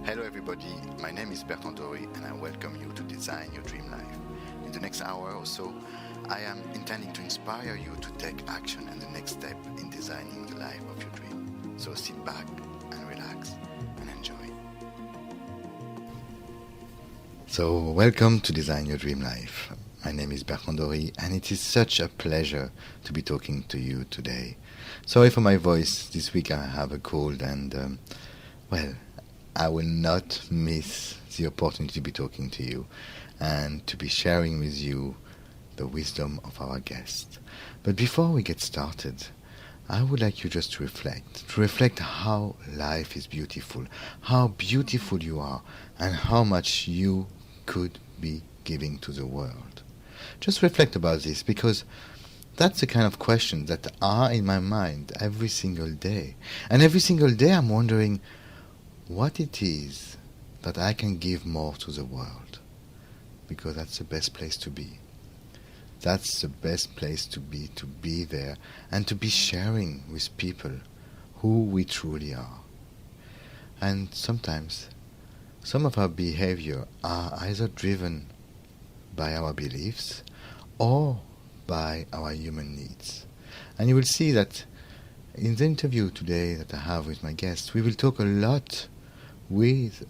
Hello everybody, my name is Bertrand Dory and I welcome you to Design Your Dream Life. In the next hour or so, I am intending to inspire you to take action and the next step in designing the life of your dream. So sit back and relax and enjoy. So welcome to Design Your Dream Life. My name is Bertrand Dory and it is such a pleasure to be talking to you today. Sorry for my voice, this week I have a cold and I will not miss the opportunity to be talking to you and to be sharing with you the wisdom of our guest. But before we get started, I would like you just to reflect how life is beautiful, how beautiful you are, and how much you could be giving to the world. Just reflect about this, because that's the kind of questions that are in my mind every single day. And every single day I'm wondering what it is that I can give more to the world, because that's the best place to be. That's the best place to be there and to be sharing with people who we truly are. And sometimes some of our behavior are either driven by our beliefs or by our human needs. And you will see that in the interview today that I have with my guest, we will talk a lot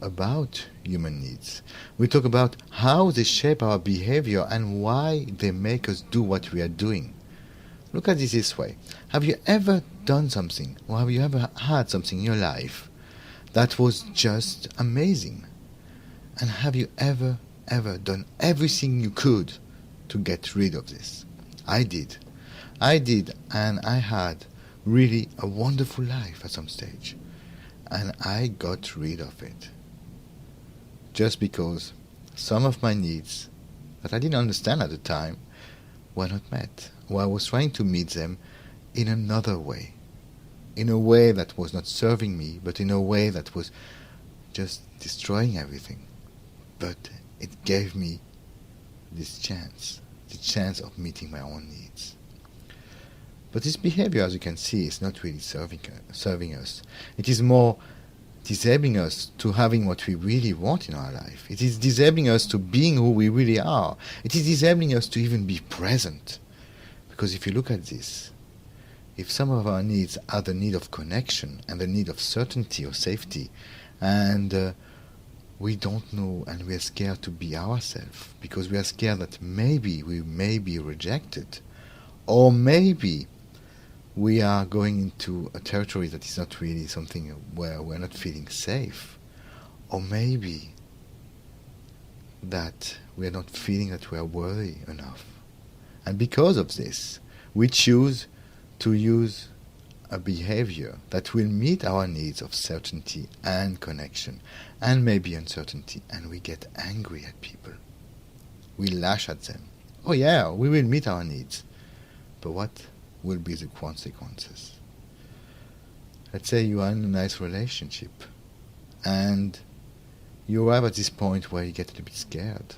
about human needs. We talk about how they shape our behavior and why they make us do what we are doing. Look at this way. Have you ever done something, or have you ever had something in your life that was just amazing? And have you ever done everything you could to get rid of this? I did, and I had really a wonderful life at some stage. And I got rid of it just because some of my needs that I didn't understand at the time were not met, or I was trying to meet them in another way, in a way that was not serving me, but in a way that was just destroying everything. But it gave me this chance, the chance of meeting my own needs. But this behavior, as you can see, is not really serving us. It is more disabling us to having what we really want in our life. It is disabling us to being who we really are. It is disabling us to even be present. Because if you look at this, if some of our needs are the need of connection and the need of certainty or safety, and we don't know and we are scared to be ourselves, because we are scared that maybe we may be rejected, or maybe we are going into a territory that is not really something where we're not feeling safe. Or maybe that we are not feeling that we are worthy enough. And because of this, we choose to use a behavior that will meet our needs of certainty and connection, and maybe uncertainty, and we get angry at people. We lash at them. Oh yeah, we will meet our needs. But what will be the consequences? Let's say you are in a nice relationship and you arrive at this point where you get a little bit scared,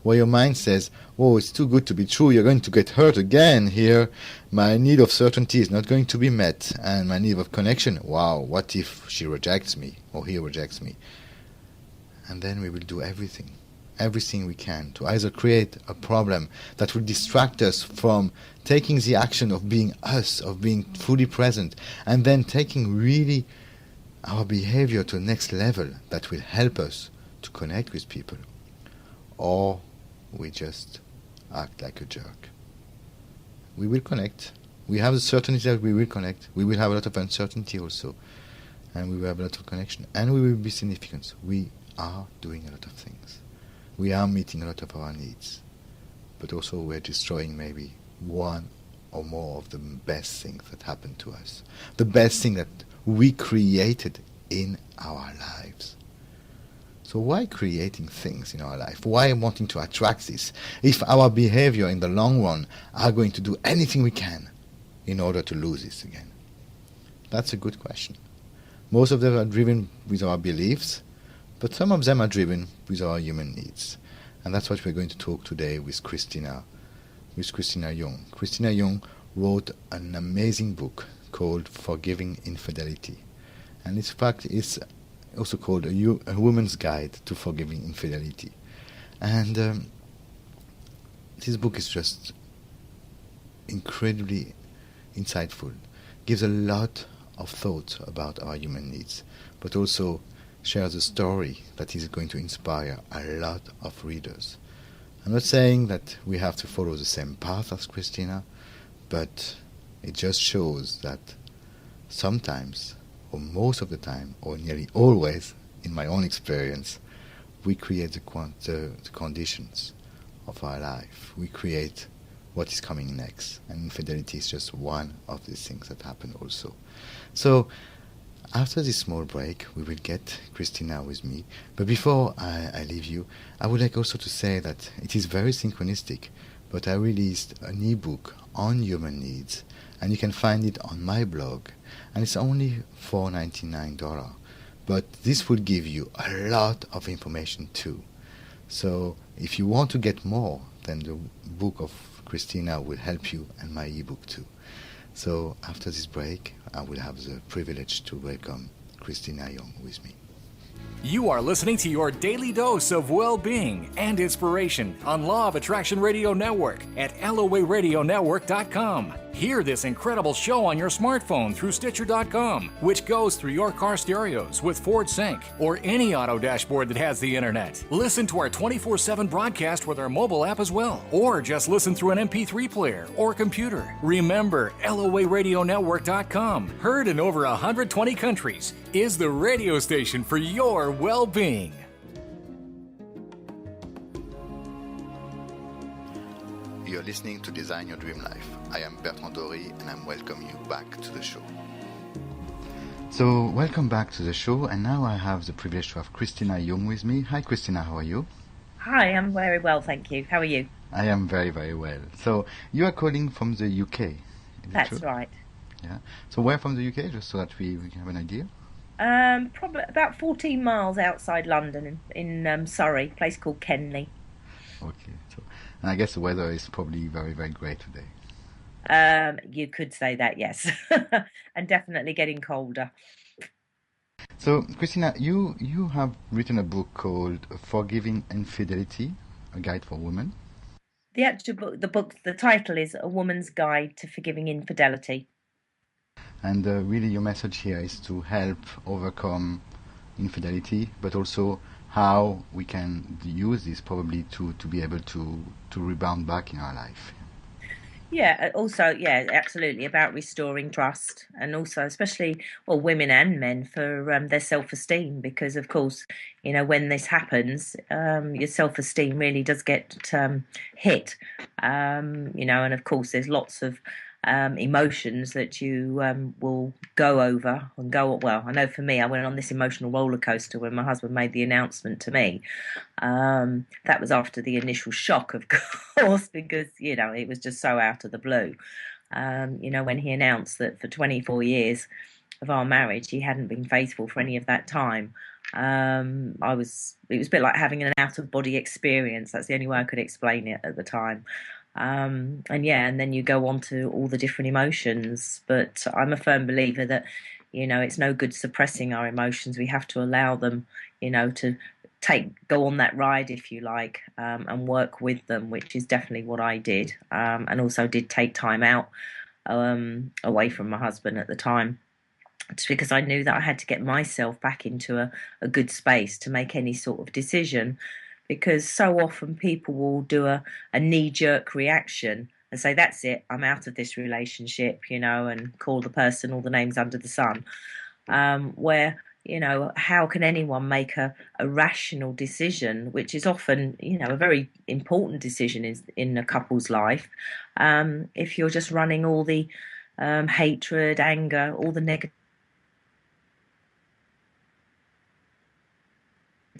where your mind says, oh, it's too good to be true, you're going to get hurt again here, my need of certainty is not going to be met, and my need of connection, wow, what if she rejects me or he rejects me? And then we will do everything we can to either create a problem that will distract us from taking the action of being us, of being fully present, and then taking really our behavior to the next level that will help us to connect with people. Or we just act like a jerk. We will connect. We have the certainty that we will connect. We will have a lot of uncertainty also. And we will have a lot of connection. And we will be significant. We are doing a lot of things. We are meeting a lot of our needs, but also we're destroying maybe one or more of the best things that happened to us, the best thing that we created in our lives. So why creating things in our life? Why wanting to attract this if our behavior in the long run are going to do anything we can in order to lose this again? That's a good question. Most of them are driven with our beliefs, but some of them are driven with our human needs. And that's what we're going to talk today with Christina Young. Christina Young wrote an amazing book called Forgiving Infidelity. And in fact, it's also called a Woman's Guide to Forgiving Infidelity. And this book is just incredibly insightful, gives a lot of thought about our human needs, but also shares a story that is going to inspire a lot of readers. I'm not saying that we have to follow the same path as Christina, but it just shows that sometimes, or most of the time, or nearly always, in my own experience, we create the conditions of our life. We create what is coming next, and infidelity is just one of these things that happen also. So after this small break, we will get Christina with me. But before I leave you, I would like also to say that it is very synchronistic, but I released an ebook on human needs, and you can find it on my blog, and it's only $4.99. But this will give you a lot of information too. So if you want to get more, then the book of Christina will help you, and my ebook too. So after this break, I will have the privilege to welcome Christina Young with me. You are listening to your daily dose of well-being and inspiration on Law of Attraction Radio Network at LOARadionetwork.com. Hear this incredible show on your smartphone through Stitcher.com, which goes through your car stereos with Ford Sync or any auto dashboard that has the internet. Listen to our 24/7 broadcast with our mobile app as well, or just listen through an MP3 player or computer. Remember, LOARadionetwork.com, heard in over 120 countries, is the radio station for your well-being. You're listening to Design Your Dream Life. I am Bertrand Dory, and I'm welcoming you back to the show. So, welcome back to the show, and now I have the privilege to have Christina Young with me. Hi, Christina, how are you? Hi, I'm very well, thank you. How are you? I am very, very well. So, you are calling from the UK. That's right. Yeah. So, where from the UK, just so that we can have an idea? Probably about 14 miles outside London in Surrey, a place called Kenley. Okay. So, and I guess the weather is probably very, very great today. You could say that, yes. And definitely getting colder. So, Christina, you have written a book called Forgiving Infidelity, a guide for women. The actual book, the title is A Woman's Guide to Forgiving Infidelity. And really your message here is to help overcome infidelity, but also how we can use this probably to be able to rebound back in our life. Yeah, also, yeah, absolutely, about restoring trust, and also especially, well, women and men for their self-esteem, because of course, you know, when this happens, your self-esteem really does get hit, you know, and of course there's lots of emotions that you will go over and go, well, I know for me, I went on this emotional roller coaster when my husband made the announcement to me. That was after the initial shock, of course, because, you know, it was just so out of the blue. You know, when he announced that for 24 years of our marriage, he hadn't been faithful for any of that time. It was a bit like having an out-of-body experience. That's the only way I could explain it at the time. And then you go on to all the different emotions. But I'm a firm believer that, you know, it's no good suppressing our emotions. We have to allow them, you know, to go on that ride, if you like, and work with them, which is definitely what I did. And also did take time out away from my husband at the time. It's because I knew that I had to get myself back into a good space to make any sort of decision. Because so often people will do a knee-jerk reaction and say, that's it, I'm out of this relationship, you know, and call the person all the names under the sun. Where, you know, how can anyone make a rational decision, which is often, you know, a very important decision in a couple's life, if you're just running all the hatred, anger, all the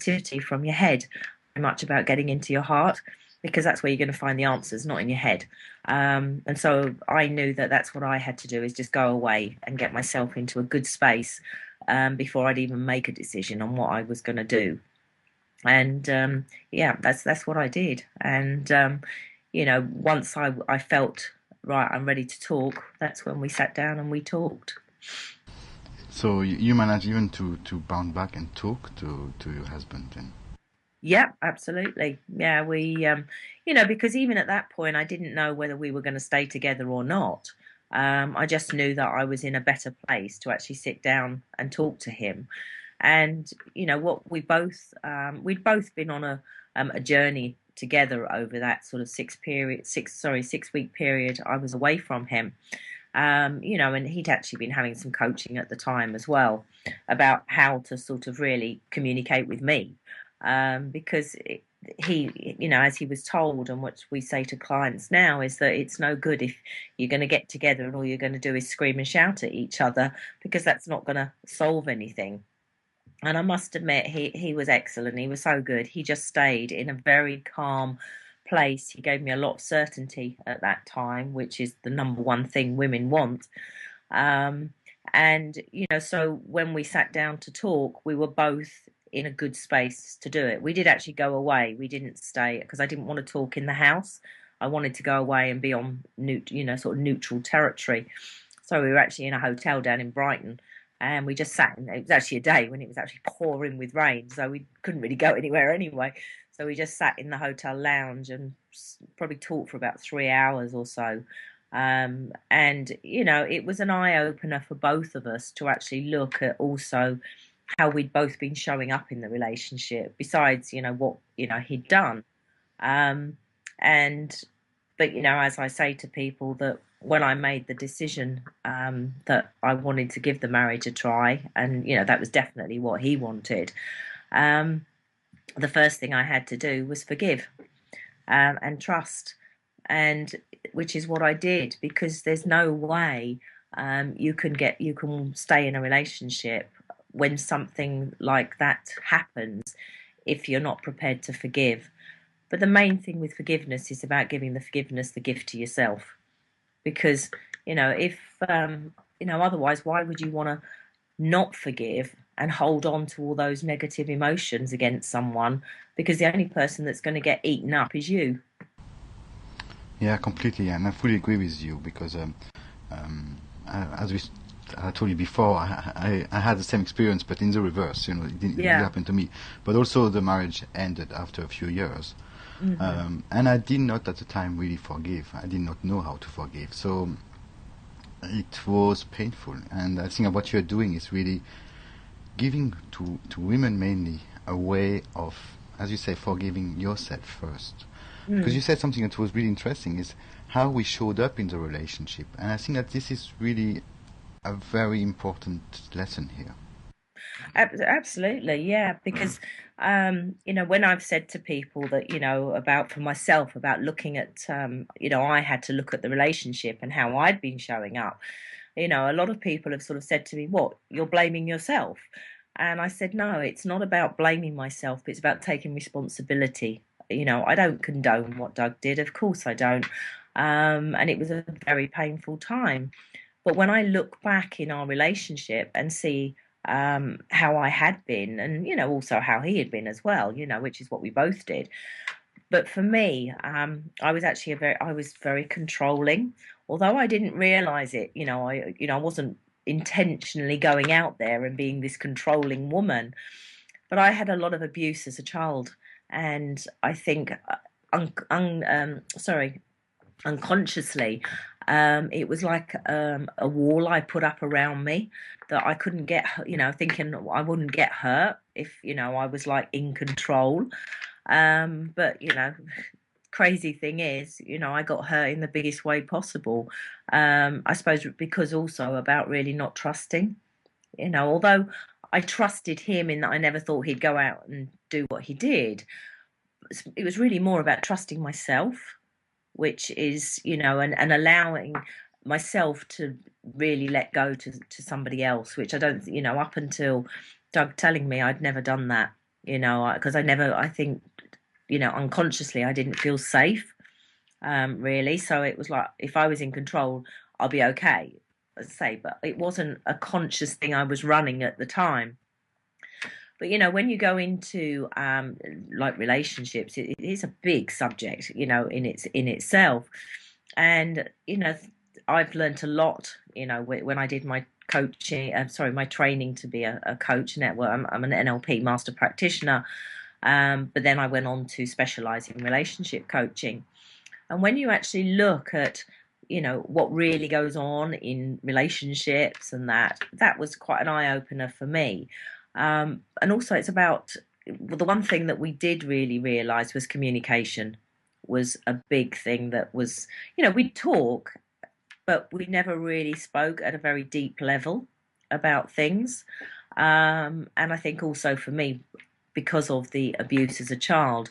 negativity from your head. Much about getting into your heart, because that's where you're going to find the answers, not in your head. And so I knew that that's what I had to do, is just go away and get myself into a good space before I'd even make a decision on what I was going to do. And that's what I did. And you know, once I felt right, I'm ready to talk, that's when we sat down and we talked. So you managed even to bounce back and talk to your husband then? Yeah, absolutely. Yeah, because even at that point, I didn't know whether we were going to stay together or not. I just knew that I was in a better place to actually sit down and talk to him. And what we'd both been on a journey together over that sort of 6 week period I was away from him. And he'd actually been having some coaching at the time as well about how to sort of really communicate with me, because as he was told, and what we say to clients now is that it's no good if you're going to get together and all you're going to do is scream and shout at each other, because that's not going to solve anything. And I must admit, he was excellent. He was so good. He just stayed in a very calm place. He gave me a lot of certainty at that time, which is the number one thing women want. Um, and so when we sat down to talk, we were both in a good space to do it. We did actually go away. We didn't stay because I didn't want to talk in the house. I wanted to go away and be on sort of neutral territory. So we were actually in a hotel down in Brighton, and we just sat. It was actually a day when it was actually pouring with rain, so we couldn't really go anywhere anyway. So we just sat in the hotel lounge and probably talked for about 3 hours or so. And it was an eye opener for both of us to actually look at also how we'd both been showing up in the relationship, besides what he'd done. Um, and but as I say to people, that when I made the decision that I wanted to give the marriage a try, and that was definitely what he wanted, the first thing I had to do was forgive and trust, and which is what I did, because there's no way you can stay in a relationship when something like that happens if you're not prepared to forgive. But the main thing with forgiveness is about giving the forgiveness, the gift to yourself, because if otherwise, why would you want to not forgive and hold on to all those negative emotions against someone? Because the only person that's going to get eaten up is you. Yeah, completely, and I fully agree with you because as I told you before, I had the same experience, but in the reverse. It didn't happen to me. But also, the marriage ended after a few years, and I did not at the time really forgive. I did not know how to forgive, so it was painful. And I think what you're doing is really giving to women mainly a way of, as you say, forgiving yourself first. Because you said something that was really interesting, is how we showed up in the relationship. And I think that this is really a very important lesson here. Absolutely, yeah. Because when I've said to people that about, for myself, about looking at I had to look at the relationship and how I'd been showing up. A lot of people have sort of said to me, "What, you're blaming yourself?" And I said, "No, it's not about blaming myself. It's about taking responsibility." I don't condone what Doug did. Of course I don't. And it was a very painful time. But when I look back in our relationship and see how I had been, and also how he had been as well, which is what we both did. But for me, I was actually I was very controlling, although I didn't realize it. I wasn't intentionally going out there and being this controlling woman, but I had a lot of abuse as a child, and I think unconsciously, it was like a wall I put up around me, that I couldn't get, thinking I wouldn't get hurt if I was like in control. But crazy thing is, I got hurt in the biggest way possible. I suppose because also about really not trusting. Although I trusted him in that I never thought he'd go out and do what he did, it was really more about trusting myself, which is, and allowing myself to really let go to somebody else, which I don't, up until Doug telling me, I'd never done that, because I think, unconsciously I didn't feel safe, really. So it was like, if I was in control, I'll be okay, let's say, but it wasn't a conscious thing I was running at the time. But when you go into like relationships, it is a big subject, in itself. And I've learnt a lot, when I did my coaching, my training to be a coach. Network. I'm an NLP master practitioner, but then I went on to specialize in relationship coaching. And when you actually look at, what really goes on in relationships, and that was quite an eye opener for me. And also, it's about, well, the one thing that we did really realize was communication was a big thing. That was, we'd talk, but we never really spoke at a very deep level about things. And I think also for me, because of the abuse as a child,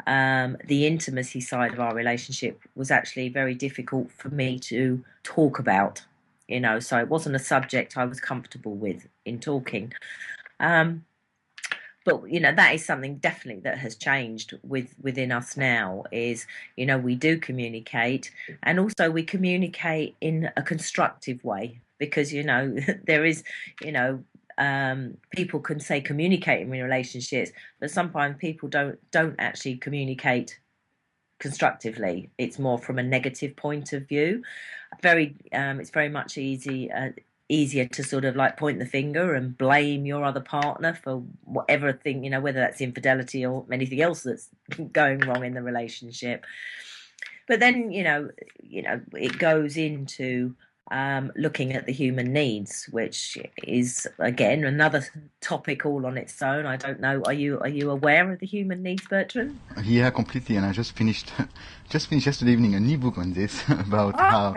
the intimacy side of our relationship was actually very difficult for me to talk about, so it wasn't a subject I was comfortable with in talking. But that is something definitely that has changed within us now. Is we do communicate, and also we communicate in a constructive way, because there is people can say communicating in relationships, but sometimes people don't actually communicate constructively. It's more from a negative point of view. It's very much easier to sort of like point the finger and blame your other partner for whatever thing, whether that's infidelity or anything else that's going wrong in the relationship. But then, it goes into looking at the human needs, which is again another topic all on its own. I don't know. Are you aware of the human needs, Bertrand? Yeah, completely. And I just finished yesterday evening an ebook on this about how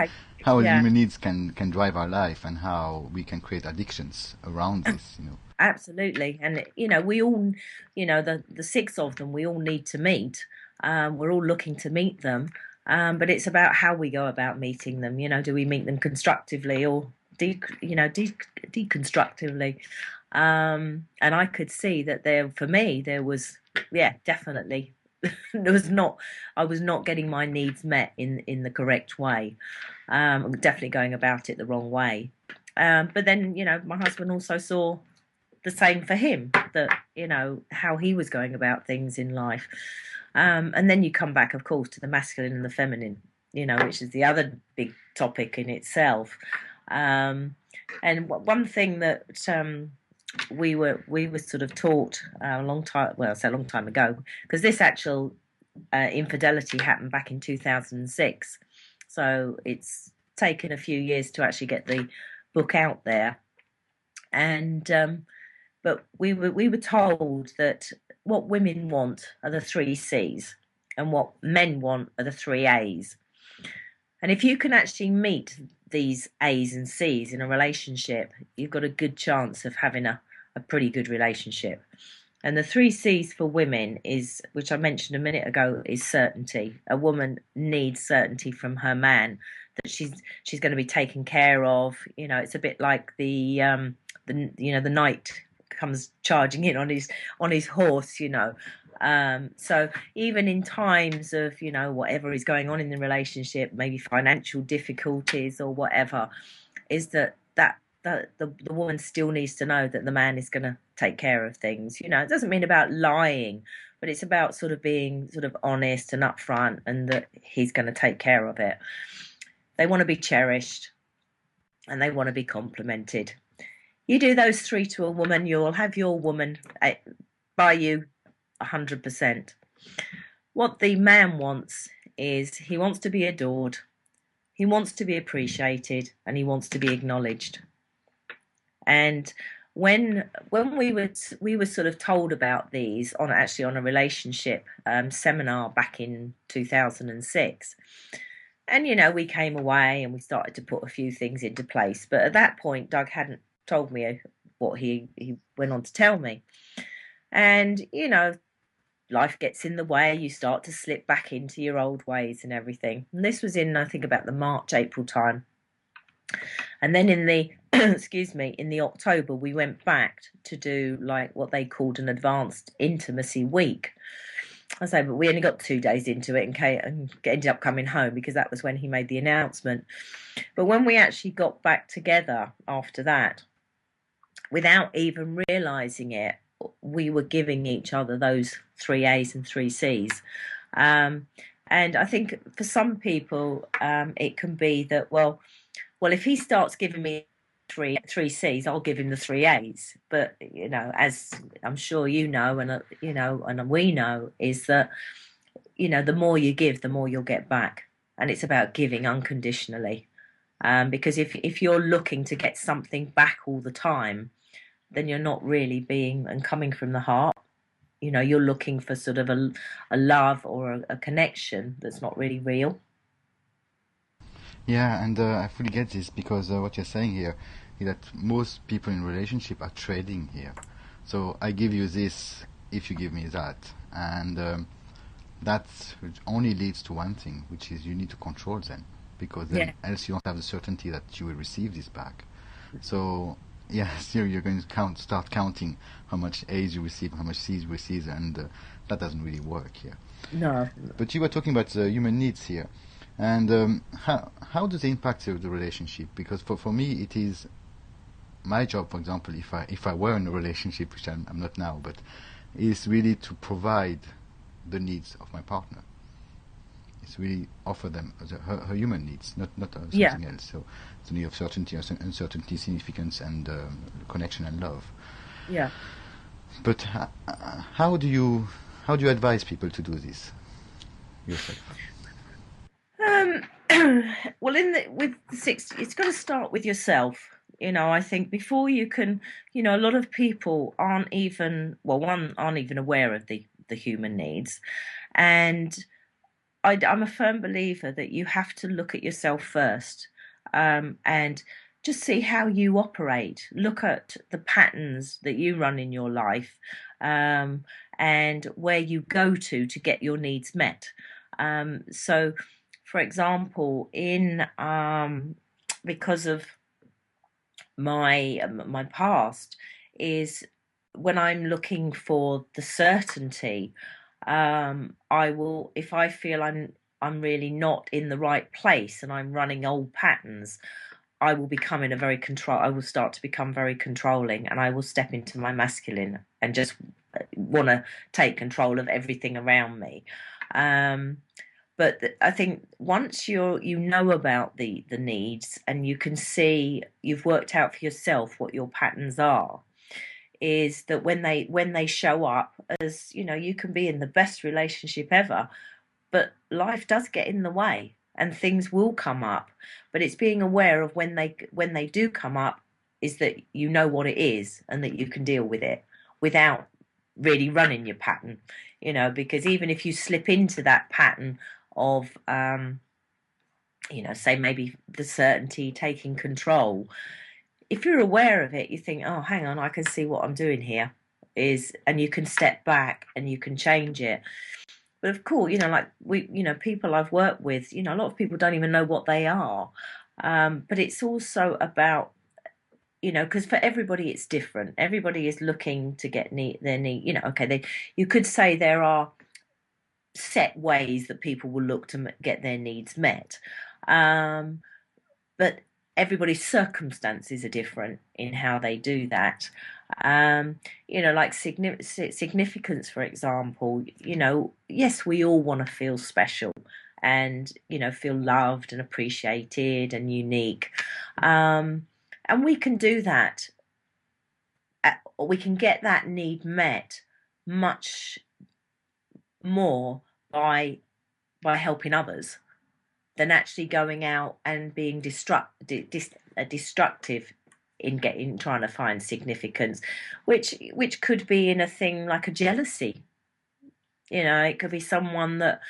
the human needs can drive our life, and how we can create addictions around this. Absolutely. And we all, the six of them, we all need to meet. We're all looking to meet them. But it's about how we go about meeting them. Do we meet them constructively or deconstructively? And I could see that for me, there was, definitely, I was not getting my needs met in the correct way. I'm definitely going about it the wrong way. But then, my husband also saw the same for him, that, how he was going about things in life. And then you come back, of course, to the masculine and the feminine, which is the other big topic in itself. And one thing that we were sort of taught a long time ago, because this actual infidelity happened back in 2006, so it's taken a few years to actually get the book out there. And but we were told that what women want are the 3 C's, and what men want are the 3 A's. And if you can actually meet these A's and C's in a relationship, you've got a good chance of having a pretty good relationship. And the 3 C's for women is, which I mentioned a minute ago, is certainty. A woman needs certainty from her man that she's going to be taken care of. It's a bit like the knight comes charging in on his horse. So even in times of whatever is going on in the relationship, maybe financial difficulties or whatever, is that the woman still needs to know that the man is going to take care of things. It doesn't mean about lying, but it's about sort of being sort of honest and upfront, and that he's going to take care of it. They want to be cherished, and they want to be complimented. You do those 3 to a woman, you'll have your woman by you 100%. What the man wants is, he wants to be adored, he wants to be appreciated, and he wants to be acknowledged. And when we were sort of told about these on a relationship seminar back in 2006. And we came away and we started to put a few things into place. But at that point, Doug hadn't told me what he went on to tell me. And life gets in the way, you start to slip back into your old ways and everything. And this was in, I think, about the March-April time. And then in the in the October, we went back to do like what they called an advanced intimacy week. I say, but we only got 2 days into it, and ended up coming home because that was when he made the announcement. But when we actually got back together after that, without even realising it, we were giving each other those 3 A's and 3 C's. And I think for some people, it can be that, well, if he starts giving me three C's, I'll give him the three A's. But as I'm sure you know, and and we know, is that the more you give, the more you'll get back, and it's about giving unconditionally. Because if you're looking to get something back all the time, then you're not really being and coming from the heart. You're looking for sort of a love or a connection that's not really real. Yeah, and I fully get this because what you're saying here is that most people in relationship are trading here. So I give you this if you give me that, and that only leads to one thing, which is you need to control them, because then else you don't have the certainty that you will receive this back. So yes, here you're going to start counting how much A's you receive, how much C's you receive, and that doesn't really work here. No. But you were talking about human needs here. And how does it impact the relationship? Because for me, it is my job, for example, if I were in a relationship, which I'm not now, but is really to provide the needs of my partner. It's really offer them her human needs, not something else. So the need of certainty, uncertainty, significance, and connection and love. Yeah. But how do you advise people to do this yourself? Well, with the 60, it's got to start with yourself. I think before you can, a lot of people aren't even aware of the human needs, and I'm a firm believer that you have to look at yourself first, and just see how you operate. Look at the patterns that you run in your life, and where you go to get your needs met. So, for example, because of my past, is when I'm looking for the certainty, I will, if I feel I'm really not in the right place and I'm running old patterns, I will start to become very controlling, and I will step into my masculine and just want to take control of everything around me. But I think once you know about the needs, and you can see you've worked out for yourself what your patterns are, is that when they show up, as you can be in the best relationship ever, but life does get in the way and things will come up. But it's being aware of when they do come up, is that you know what it is and that you can deal with it without really running your pattern. Because even if you slip into that pattern of say maybe the certainty, taking control, if you're aware of it, you think, oh, hang on, I can see what I'm doing here, and you can step back and you can change it. But of course, like people I've worked with, a lot of people don't even know what they are. But it's also about, because for everybody it's different. Everybody is looking to get their need. Okay, you could say there are set ways that people will look to get their needs met, but everybody's circumstances are different in how they do that. Like significance, for example. Yes, we all want to feel special and feel loved and appreciated and unique, and we can do that. We can get that need met much more by helping others than actually going out and being destructive in trying to find significance, which could be in a thing like a jealousy. It could be someone that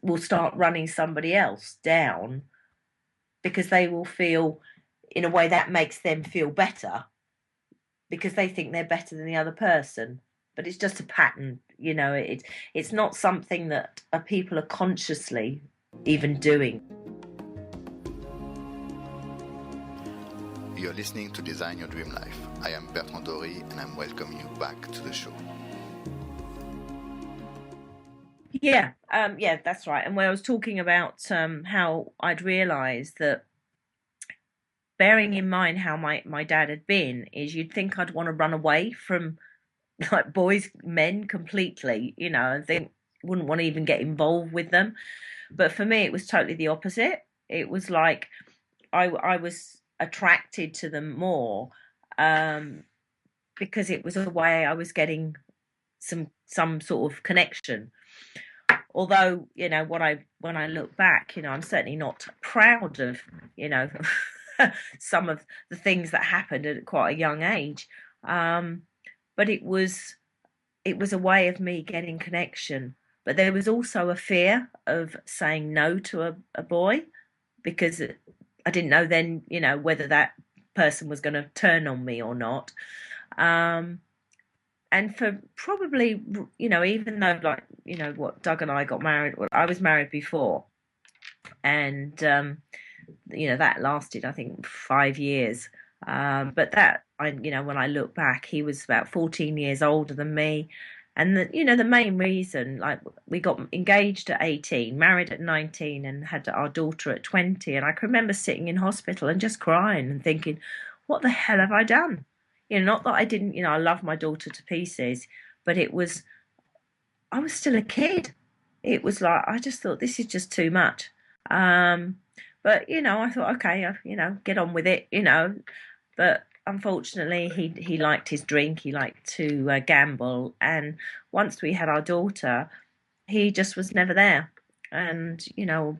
will start running somebody else down because they will feel in a way that makes them feel better because they think they're better than the other person. But it's just a pattern, it's not something that people are consciously even doing. You're listening to Design Your Dream Life. I am Bertrand Dory, and I'm welcoming you back to the show. Yeah, that's right. And when I was talking about how I'd realised that, bearing in mind how my dad had been, is you'd think I'd want to run away from like men completely, and think wouldn't want to even get involved with them. But for me, it was totally the opposite. It was like I was attracted to them more, um, because it was a way I was getting some sort of connection. Although, when I look back, I'm certainly not proud of, you know, some of the things that happened at quite a young age. Um, but it was a way of me getting connection. But there was also a fear of saying no to a boy, because I didn't know then, whether that person was going to turn on me or not. Um, and for probably, even though, like, what, Doug and I got married, well, I was married before, and that lasted, I think, 5 years. But that, when I look back, he was about 14 years older than me. And the main reason, like, we got engaged at 18, married at 19, and had our daughter at 20. And I can remember sitting in hospital and just crying and thinking, what the hell have I done? Not that I didn't, I love my daughter to pieces, but I was still a kid. It was like, I just thought, this is just too much. But, I thought, okay, get on with it, But unfortunately, he liked his drink. He liked to gamble. And once we had our daughter, he just was never there. And,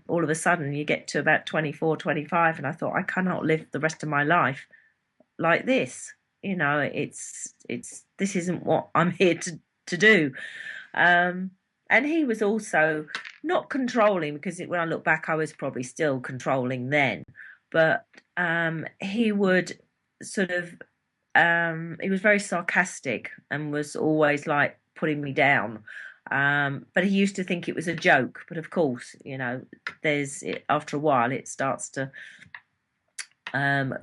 all of a sudden you get to about 24, 25, and I thought, I cannot live the rest of my life like this. This isn't what I'm here to do. And he was also not controlling, because when I look back, I was probably still controlling then. But he would sort of, he was very sarcastic and was always like putting me down. But he used to think it was a joke. But of course, after a while, it starts to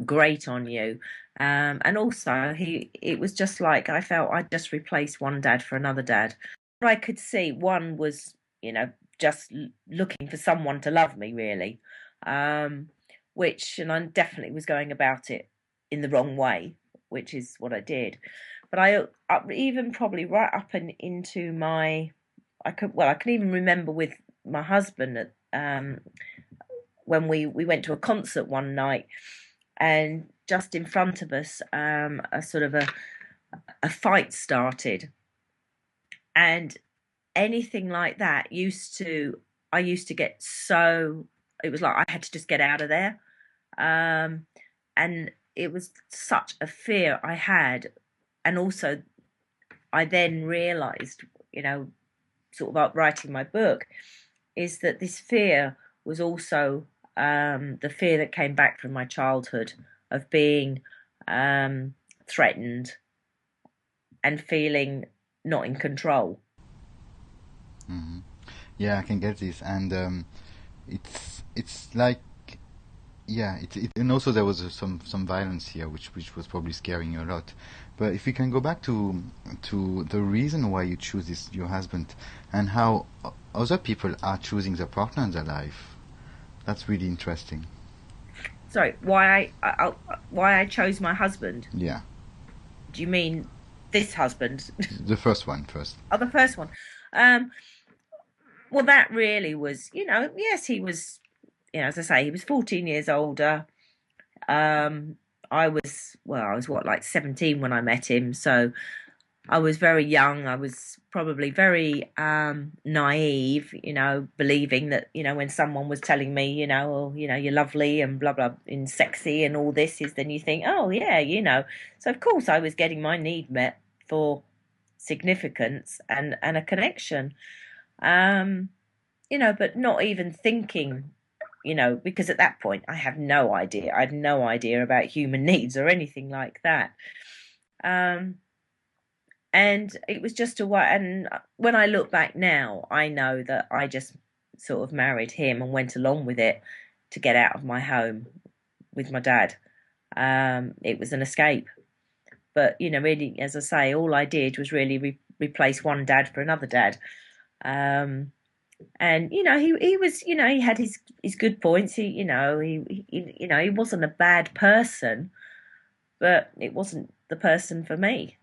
grate on you. And also, it was just like, I felt I'd just replaced one dad for another dad. I could see one was, just looking for someone to love me, really, and I definitely was going about it in the wrong way, which is what I did. But I even probably right up and into I can even remember with my husband, when we went to a concert one night, and just in front of us, a sort of a fight started. And anything like that I used to get so, it was like I had to just get out of there. And it was such a fear I had. And also, I then realised, sort of up writing my book, is that this fear was also the fear that came back from my childhood of being threatened and feeling not in control. Mm-hmm. Yeah, I can get this, and it's like, yeah, and also there was some violence here, which was probably scaring you a lot. But if we can go back to the reason why you choose your husband, and how other people are choosing their partner in their life, that's really interesting. Sorry, why I chose my husband? Yeah. Do you mean this husband? The first one first. Oh, the first one. Well, that really was, yes, he was, as I say, he was 14 years older. I was what, like 17 when I met him. So I was very young. I was probably very naive, believing that, when someone was telling me, you're lovely and blah, blah, and sexy and all this, then you think, oh, yeah, So, of course, I was getting my need met for significance and a connection. But not even thinking, because at that point I have no idea. I had no idea about human needs or anything like that. And it was just a way. And when I look back now, I know that I just sort of married him and went along with it to get out of my home with my dad. It was an escape. But, really, as I say, all I did was really replace one dad for another dad. And he was, he had his good points. He wasn't a bad person, but it wasn't the person for me.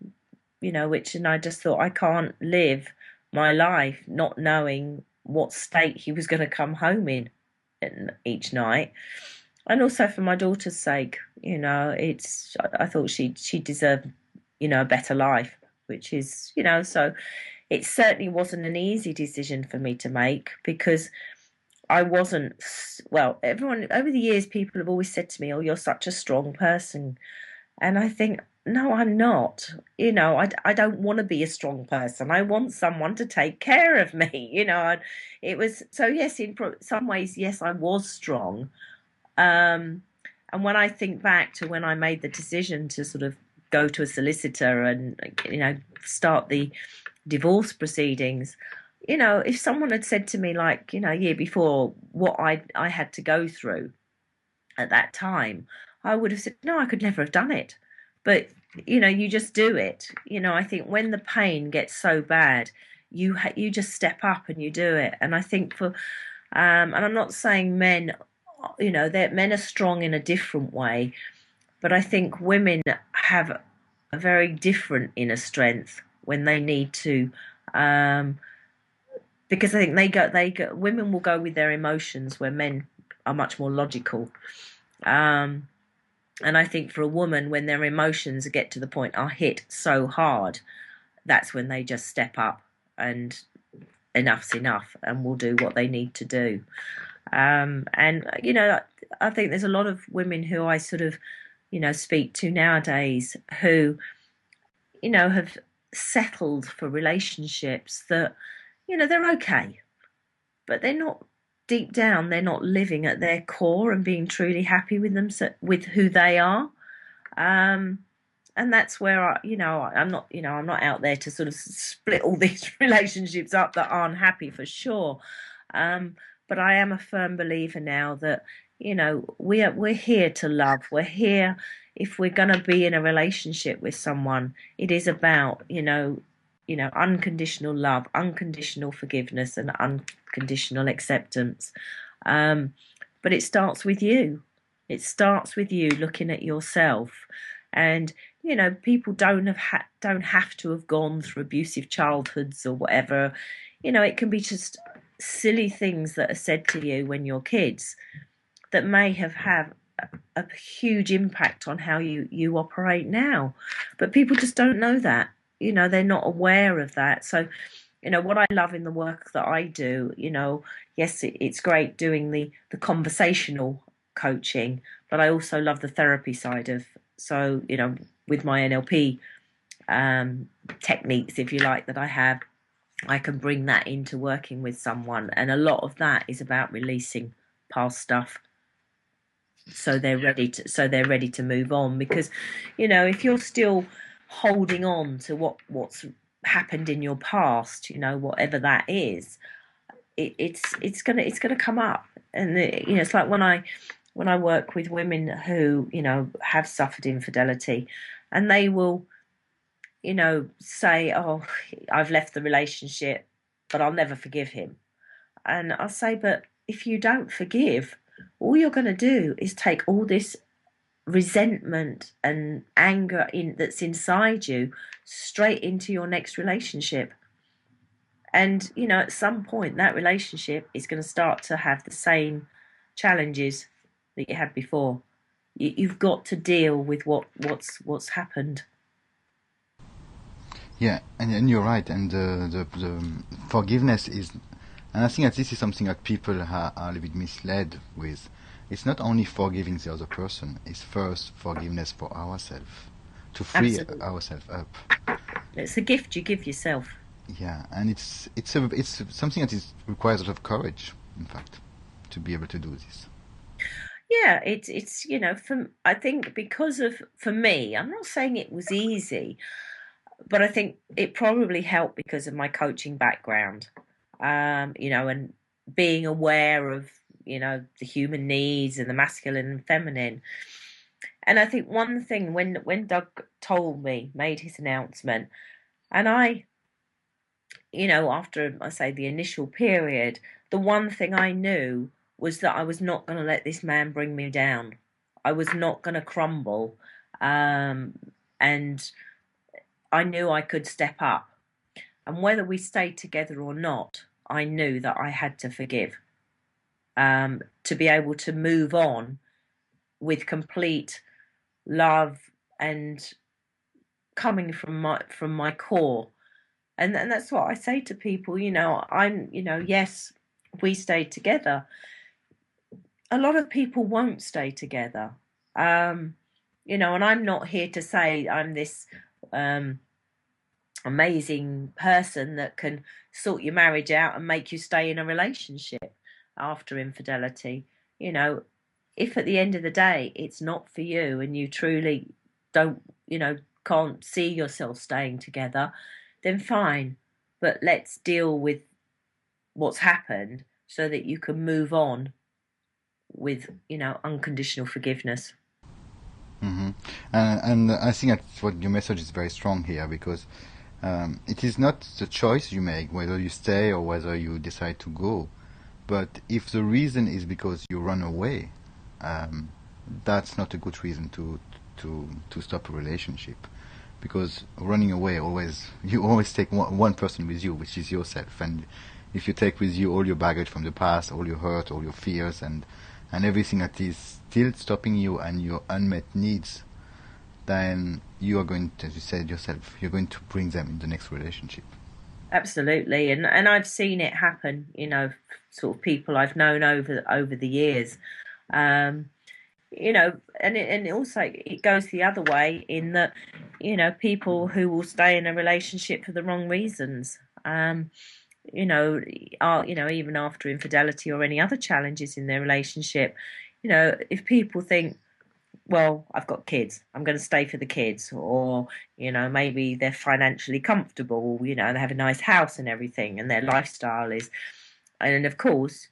And I just thought, I can't live my life not knowing what state he was going to come home in each night. And also for my daughter's sake, I thought she deserved, a better life, which is, so it certainly wasn't an easy decision for me to make because I wasn't, well, everyone over the years, people have always said to me, "Oh, you're such a strong person." And I think, no, I'm not. I don't want to be a strong person. I want someone to take care of me, And it was, so yes, in some ways, yes, I was strong. Um, and when I think back to when I made the decision to sort of go to a solicitor and, start the divorce proceedings, if someone had said to me like, a year before what I had to go through at that time, I would have said, no, I could never have done it. But, you just do it. I think when the pain gets so bad, you just step up and you do it. And I think and I'm not saying men, that men are strong in a different way, but I think women have a very different inner strength when they need to, because I think women will go with their emotions where men are much more logical. Um, and I think for a woman, when their emotions get to the point are hit so hard, that's when they just step up and enough's enough and will do what they need to do. And I think there's a lot of women who I sort of, speak to nowadays who, have settled for relationships that, they're okay, but they're not deep down, they're not living at their core and being truly happy with them, with who they are. And that's where I'm not out there to sort of split all these relationships up that aren't happy for sure. But I am a firm believer now that, we're here to love. We're here if we're going to be in a relationship with someone. It is about, unconditional love, unconditional forgiveness, and unconditional acceptance. But it starts with you. It starts with you looking at yourself. And people don't have to have gone through abusive childhoods or whatever. It can be just silly things that are said to you when you're kids that may have had a huge impact on how you operate now. But people just don't know that. They're not aware of that. So, what I love in the work that I do, yes, it's great doing the conversational coaching, but I also love the therapy side of, so, with my NLP techniques, if you like, that I have, I can bring that into working with someone. And a lot of that is about releasing past stuff. So they're ready to move on, because, if you're still holding on to what's happened in your past, whatever that is, it's gonna come up. And it's like when I work with women who, have suffered infidelity, and they will, say, "Oh, I've left the relationship, but I'll never forgive him." And I'll say, but if you don't forgive, all you're going to do is take all this resentment and anger that's inside you straight into your next relationship. And, at some point, that relationship is going to start to have the same challenges that you had before. You've got to deal with what's happened. Yeah, and you're right. And the forgiveness is, and I think that this is something that people are a little bit misled with. It's not only forgiving the other person; it's first forgiveness for ourselves, to free Absolutely. ourselves up. It's a gift you give yourself. Yeah, and it's something that requires a lot of courage, in fact, to be able to do this. Yeah, it's I think for me, I'm not saying it was easy, but I think it probably helped because of my coaching background. And being aware of, the human needs and the masculine and feminine. And I think one thing when Doug made his announcement, and I, after I say the initial period, the one thing I knew was that I was not going to let this man bring me down. I was not going to crumble. And I knew I could step up. And whether we stayed together or not, I knew that I had to forgive, to be able to move on with complete love and coming from my core. And that's what I say to people, yes, we stayed together. A lot of people won't stay together. Um, and I'm not here to say I'm this um amazing person that can sort your marriage out and make you stay in a relationship after infidelity. You know, if at the end of the day it's not for you and you truly don't, can't see yourself staying together, then fine. But let's deal with what's happened so that you can move on with, unconditional forgiveness. Hmm. And I think that what your message is very strong here, because it is not the choice you make whether you stay or whether you decide to go. But if the reason is because you run away, um, that's not a good reason to stop a relationship. Because running away, always you always take one person with you, which is yourself. And if you take with you all your baggage from the past, all your hurt, all your fears, and everything that is still stopping you and your unmet needs, then you are going to, as you said yourself, you're going to bring them in the next relationship. Absolutely, and I've seen it happen. Sort of people I've known over the years. Um, and also it goes the other way in that, people who will stay in a relationship for the wrong reasons. You know, are even after infidelity or any other challenges in their relationship. If people think, well, I've got kids, I'm going to stay for the kids, or maybe they're financially comfortable, they have a nice house and everything, and their lifestyle is, and of course,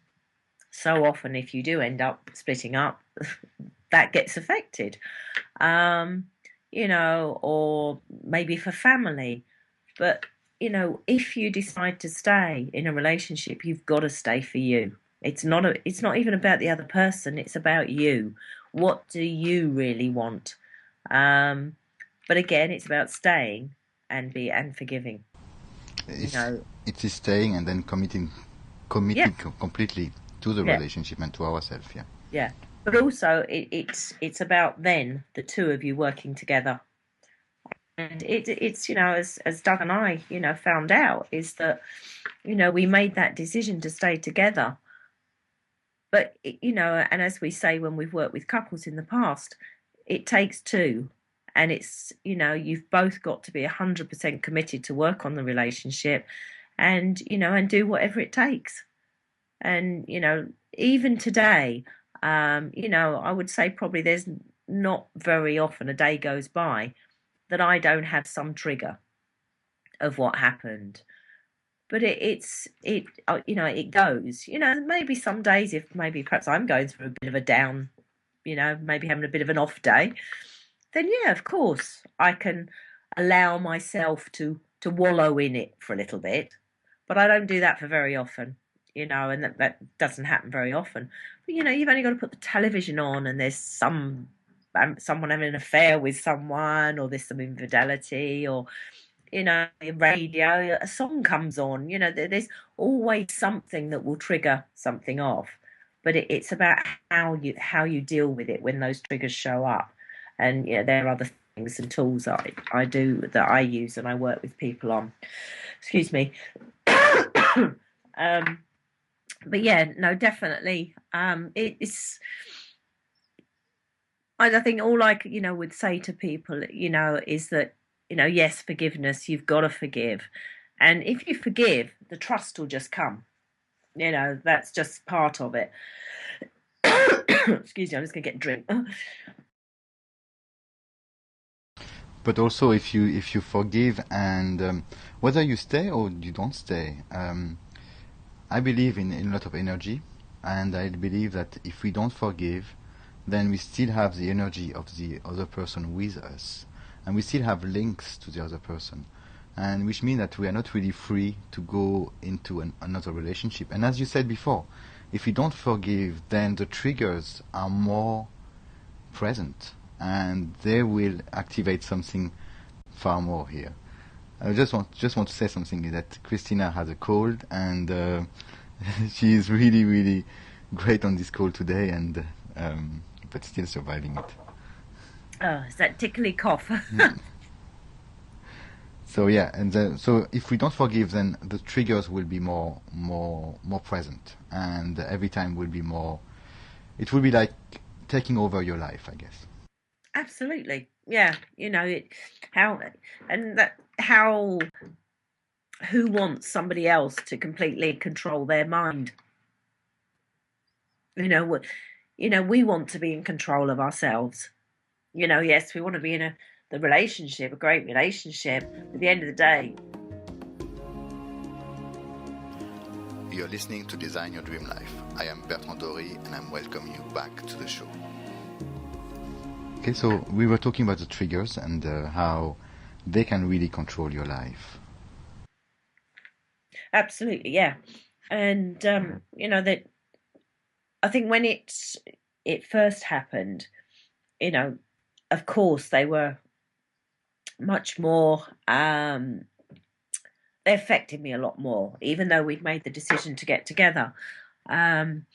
so often if you do end up splitting up, that gets affected, um, or maybe for family, but if you decide to stay in a relationship, you've got to stay for you. It's not even about the other person, it's about you. What do you really want? Um, but again, it's about staying and forgiving. You It's know, it is staying and then yeah, committing completely to the yeah, relationship and to ourselves. Yeah. yeah. But also, it's about then the two of you working together. And it's as Doug and I found out is that we made that decision to stay together. But and as we say when we've worked with couples in the past, it takes two, and it's you've both got to be 100% committed to work on the relationship, and and do whatever it takes. And even today, I would say probably there's not very often a day goes by that I don't have some trigger of what happened. But it goes. Maybe some days, if maybe perhaps I'm going through a bit of a down, maybe having a bit of an off day, then yeah, of course I can allow myself to wallow in it for a little bit. But I don't do that for very often, and that doesn't happen very often. But you've only got to put the television on, and there's someone having an affair with someone, or there's some infidelity, or radio, a song comes on. There's always something that will trigger something off. But it's about how you deal with it when those triggers show up. And there are other things and tools that I do, that I use and I work with people on. Excuse me. um, but yeah, no, definitely. It's. I think all I would say to people, is that yes, forgiveness. You've got to forgive, and if you forgive, the trust will just come. That's just part of it. Excuse me, I'm just gonna get a drink. But also, if you forgive, and whether you stay or you don't stay, I believe in a lot of energy, and I believe that if we don't forgive, then we still have the energy of the other person with us, and we still have links to the other person, and which means that we are not really free to go into another relationship. And as you said before, if we don't forgive, then the triggers are more present, and they will activate something far more here. I just want to say something, that Christina has a cold, and she is really really great on this call today, and but still surviving it. Oh, is that tickly cough? So yeah, and so if we don't forgive, then the triggers will be more present, and every time will be more. It will be like taking over your life, I guess. Absolutely. Yeah. How, and that, how, who wants somebody else to completely control their mind? You know, we want to be in control of ourselves. Yes, we want to be in the relationship, a great relationship. At the end of the day, You're listening to Design Your Dream Life. I am Bertrand Dory, and I'm welcoming you back to the show. Okay, so we were talking about the triggers and how they can really control your life. absolutely, yeah. And that I think when it first happened, of course they were much more. They affected me a lot more, even though we'd made the decision to get together. And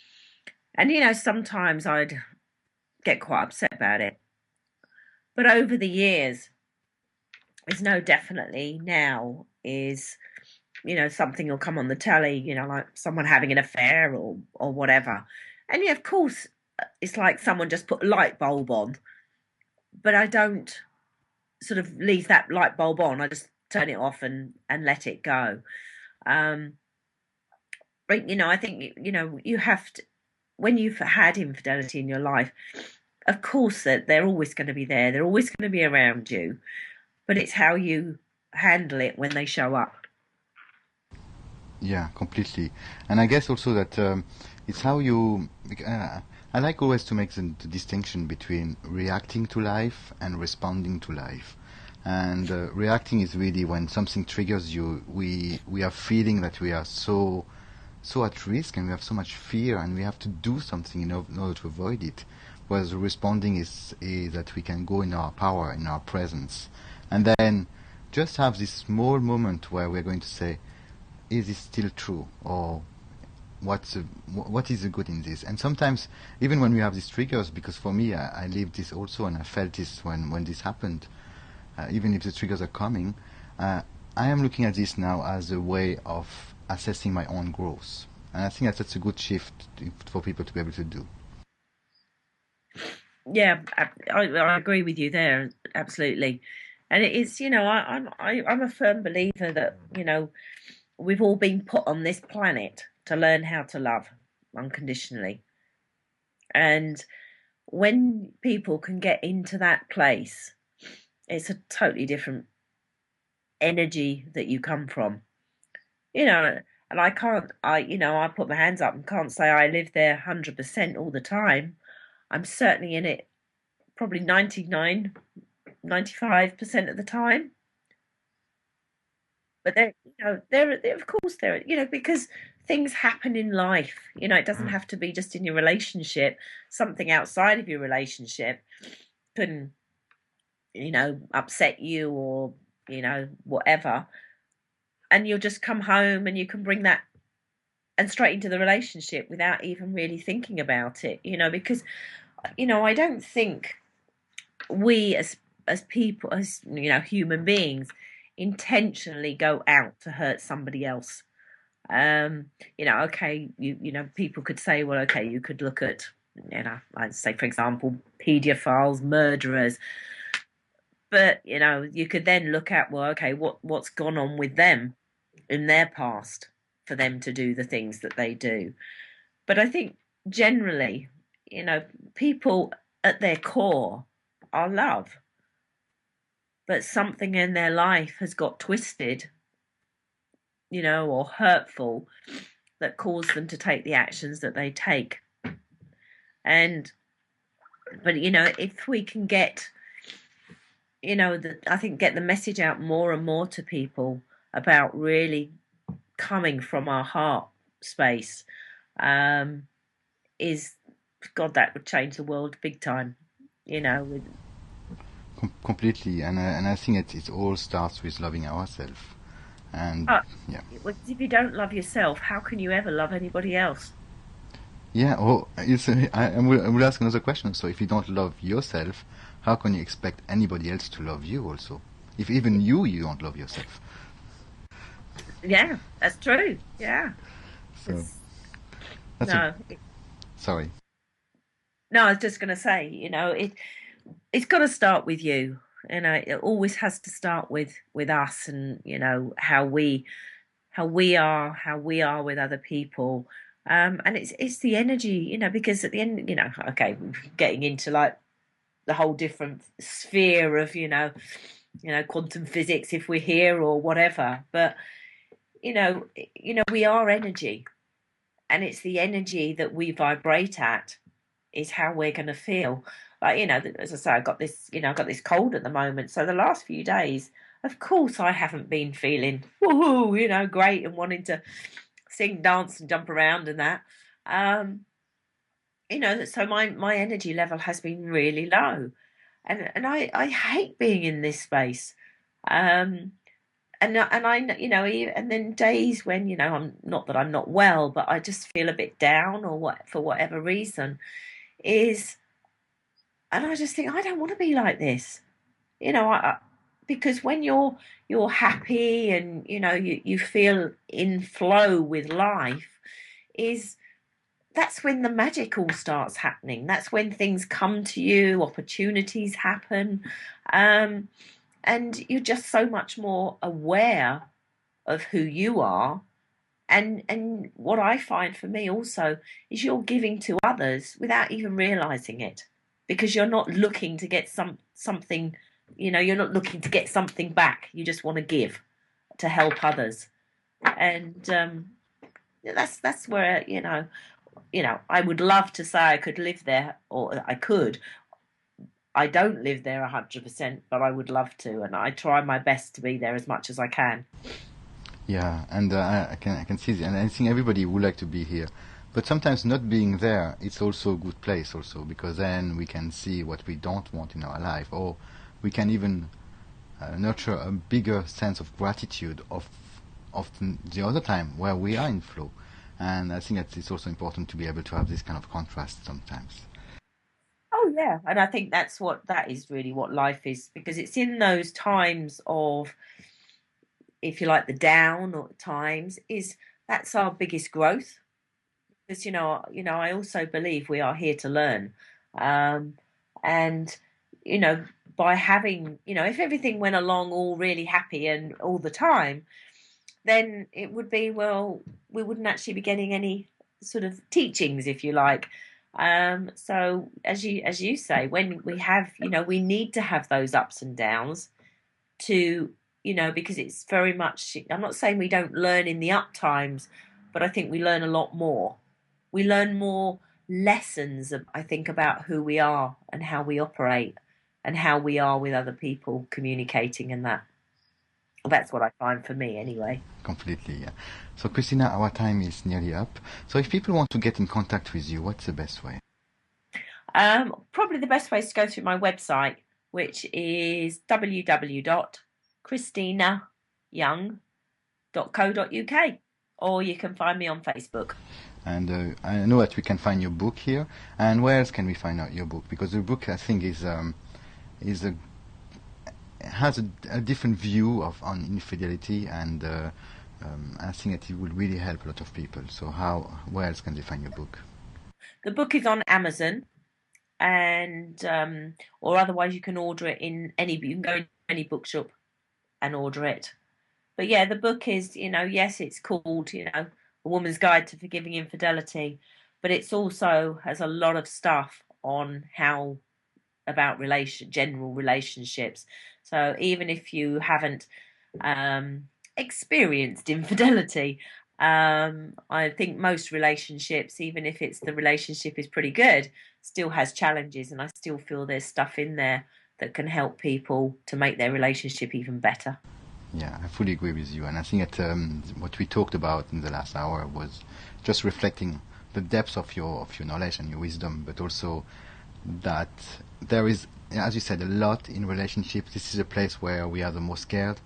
sometimes I'd get quite upset about it. But over the years, there's no definitely now is, something will come on the telly, like someone having an affair or whatever. And yeah, of course, it's like someone just put a light bulb on, but I don't sort of leave that light bulb on. I just turn it off and let it go. But I think you have to, when you've had infidelity in your life, of course that they're always going to be there. They're always going to be around you, but it's how you handle it when they show up. Yeah, completely. And I guess also that it's how you. I like always to make the distinction between reacting to life and responding to life. And reacting is really when something triggers you. We are feeling that we are so at risk and we have so much fear and we have to do something in order to avoid it. Whereas responding is that we can go in our power, in our presence, and then just have this small moment where we're going to say, is this still true, or what is the good in this? And sometimes even when we have these triggers, because for me I lived this also and I felt this when this happened, even if the triggers are coming, I am looking at this now as a way of assessing my own growth, and I think that's a good shift for people to be able to do. Yeah, I agree with you there, absolutely. And it is, I'm a firm believer that we've all been put on this planet to learn how to love unconditionally. And when people can get into that place, it's a totally different energy that you come from. And I can't, I put my hands up and can't say I live there 100% all the time. I'm certainly in it probably 99, 95% of the time. But there, of course, there, because things happen in life. It doesn't have to be just in your relationship. Something outside of your relationship can, upset you or, whatever. And you'll just come home and you can bring that and straight into the relationship without even really thinking about it, because, I don't think we as people, as, human beings, intentionally go out to hurt somebody else. Okay, people could say, well, okay, you could look at, I'd say, for example, paedophiles, murderers. But, you could then look at, well, okay, what's gone on with them in their past for them to do the things that they do. But I think generally, people at their core are love. But something in their life has got twisted, or hurtful, that caused them to take the actions that they take. But if we can get, I think get the message out more and more to people about really coming from our heart space, is, God, that would change the world big time, Completely, and I think it all starts with loving ourselves. And yeah, if you don't love yourself, how can you ever love anybody else? Yeah, oh, I will ask another question. So if you don't love yourself, how can you expect anybody else to love you also? If even you don't love yourself. Yeah, that's true. Yeah. So It's, that's a, no, sorry. no, I was just going to say, it's got to start with you. It always has to start with us, and how we are with other people. And it's the energy, because at the end, okay, getting into like the whole different sphere of, quantum physics if we're here or whatever. But we are energy, and it's the energy that we vibrate at is how we're going to feel. Like, as I say, I've got this cold at the moment. So the last few days, of course, I haven't been feeling woohoo, great and wanting to sing, dance, and jump around and that. Um, so my energy level has been really low, and I hate being in this space. Um, and I, and then days when I'm not that I'm not well, but I just feel a bit down or what for whatever reason is, and I just think I don't want to be like this, because when you're happy and you feel in flow with life, is that's when the magic all starts happening. That's when things come to you, opportunities happen, um, and you're just so much more aware of who you are. And what I find for me also is you're giving to others without even realizing it, because you're not looking to get something, you're not looking to get something back. You just want to give to help others. And that's where, I would love to say I could live there, or I could. I don't live there 100%, but I would love to, and I try my best to be there as much as I can. Yeah, and I can see that, and I think everybody would like to be here, but sometimes not being there, it's also a good place also, because then we can see what we don't want in our life, or we can even nurture a bigger sense of gratitude of the other time where we are in flow. And I think that it's also important to be able to have this kind of contrast sometimes. Oh yeah, and I think that is really what life is, because it's in those times of, if you like, the down or times, is that's our biggest growth. Because I also believe we are here to learn, um, and you know, by having, if everything went along all really happy and all the time, then it would be, well, we wouldn't actually be getting any sort of teachings, if you like. So as you say, when we have, we need to have those ups and downs to, because it's very much, I'm not saying we don't learn in the up times, but I think we learn a lot more. We learn more lessons, I think, about who we are and how we operate and how we are with other people communicating, and that. Well, that's what I find for me anyway. Completely, yeah. So, Christina, our time is nearly up. So, if people want to get in contact with you, what's the best way? Probably the best way is to go through my website, which is www.christinayoung.co.uk, or you can find me on Facebook. And I know that we can find your book here. And where else can we find out your book? Because the book, I think, is a has a different view on infidelity, and I think that it will really help a lot of people. So, where else can they find your book? The book is on Amazon, and or otherwise you can order it in you can go to any bookshop and order it. But yeah, the book is, yes, it's called, A Woman's Guide to Forgiving Infidelity, but it's also has a lot of stuff on how about general relationships. So even if you haven't experienced infidelity, I think most relationships, even if the relationship is pretty good, still has challenges, and I still feel there's stuff in there that can help people to make their relationship even better. Yeah, I fully agree with you, and I think that what we talked about in the last hour was just reflecting the depth of your knowledge and your wisdom, but also that there is, as you said, a lot in relationships. This is a place where we are the most scared,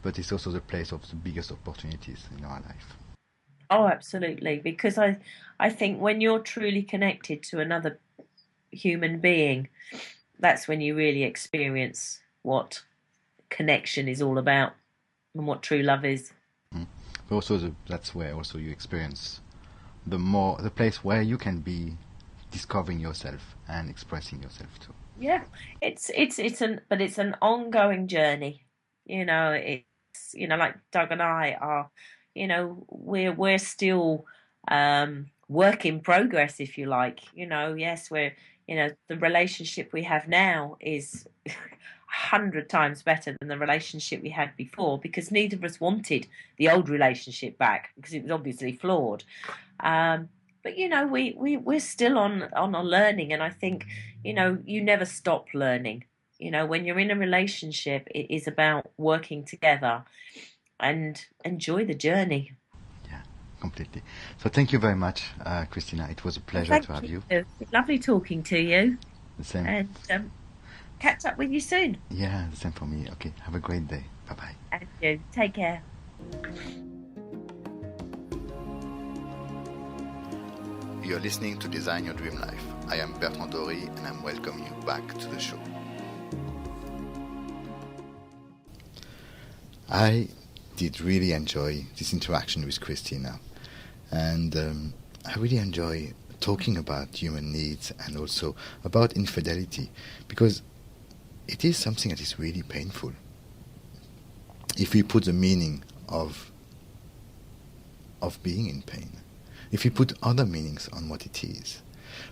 but it's also the place of the biggest opportunities in our life. Oh, absolutely. Because I think when you're truly connected to another human being, that's when you really experience what connection is all about and what true love is. Mm. But also that's where also you experience the place where you can be discovering yourself and expressing yourself too. Yeah, it's an ongoing journey. It's like Doug and I are, we're still work in progress, if you like. Yes, the relationship we have now is 100 times better than the relationship we had before because neither of us wanted the old relationship back because it was obviously flawed. Um, but we're still on a learning, and I think you never stop learning. When you're in a relationship, it is about working together and enjoy the journey. Yeah, completely. So thank you very much, Christina. It was a Well, pleasure thank to have you. you. It's lovely talking to you, The same. and catch up with you soon. Yeah, the same for me. Okay, have a great day. Bye bye. And you take care. You're listening to Design Your Dream Life. I am Bertrand Dory and I'm welcoming you back to the show. I did really enjoy this interaction with Christina, and I really enjoy talking about human needs and also about infidelity because it is something that is really painful. If we put the meaning of being in pain, if we put other meanings on what it is.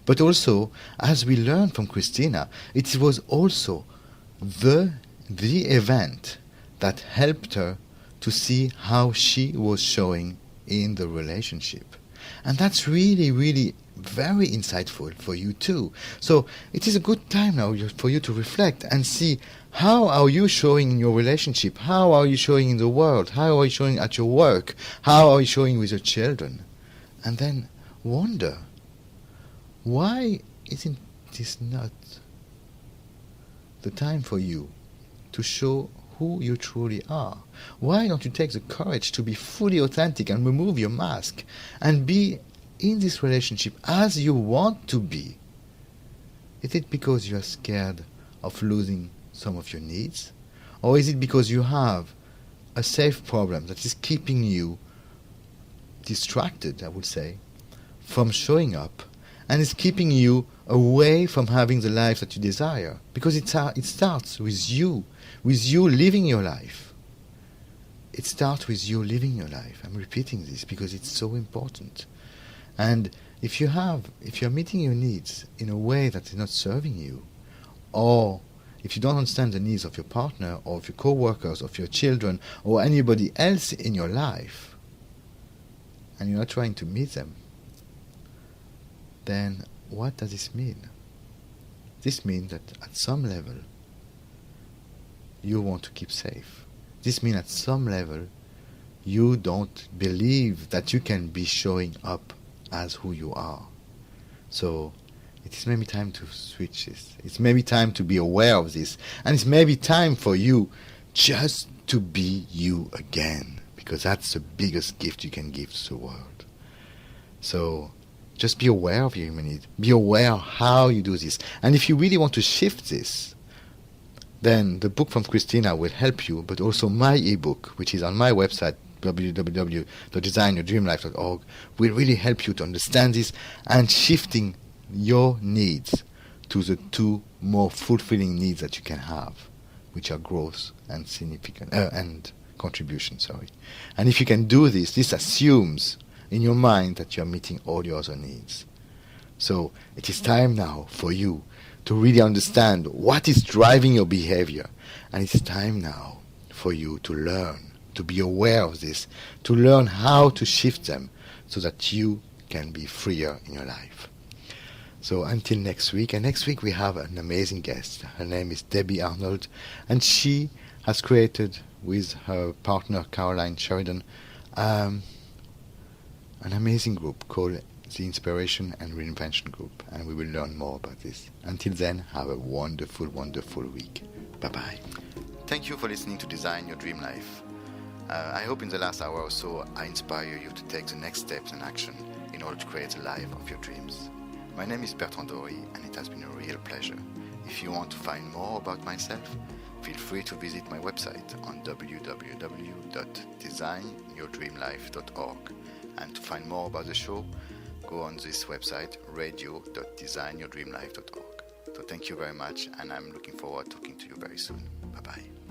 But also, as we learned from Christina, it was also the event that helped her to see how she was showing in the relationship. And that's really, really very insightful for you too. So it is a good time now for you to reflect and see how are you showing in your relationship, how are you showing in the world, how are you showing at your work, how are you showing with your children. And then wonder, why isn't this not the time for you to show who you truly are? Why don't you take the courage to be fully authentic and remove your mask and be in this relationship as you want to be? Is it because you are scared of losing some of your needs? Or is it because you have a safe problem that is keeping you distracted, I would say, from showing up and is keeping you away from having the life that you desire? Because it starts with you living your life. It starts with you living your life. I'm repeating this because it's so important. And if you're meeting your needs in a way that is not serving you, or if you don't understand the needs of your partner or of your co-workers, of your children, or anybody else in your life, and you're not trying to meet them, then what does this mean? This means that at some level, you want to keep safe. This means at some level, you don't believe that you can be showing up as who you are. So it is maybe time to switch this. It's maybe time to be aware of this. And it's maybe time for you just to be you again, because that's the biggest gift you can give to the world. So just be aware of your human need. Be aware of how you do this. And if you really want to shift this, then the book from Christina will help you, but also my ebook, which is on my website, www.designyourdreamlife.org, will really help you to understand this and shifting your needs to the two more fulfilling needs that you can have, which are growth and and contribution. And if you can do this, this assumes in your mind that you are meeting all your other needs. So it is time now for you to really understand what is driving your behavior. And it's time now for you to learn, to be aware of this, to learn how to shift them so that you can be freer in your life. So until next week, and next week we have an amazing guest. Her name is Debbie Arnold, and she has created with her partner Caroline Sheridan an amazing group called the Inspiration and Reinvention Group, and we will learn more about this. Until then, have a wonderful, wonderful week. Bye-bye. Thank you for listening to Design Your Dream Life. I hope in the last hour or so I inspire you to take the next steps and action in order to create a life of your dreams. My name is Bertrand Dory, and it has been a real pleasure. If you want to find more about myself, feel free to visit my website on www.designyourdreamlife.org. And to find more about the show, go on this website, radio.designyourdreamlife.org. So thank you very much, and I'm looking forward to talking to you very soon. Bye-bye.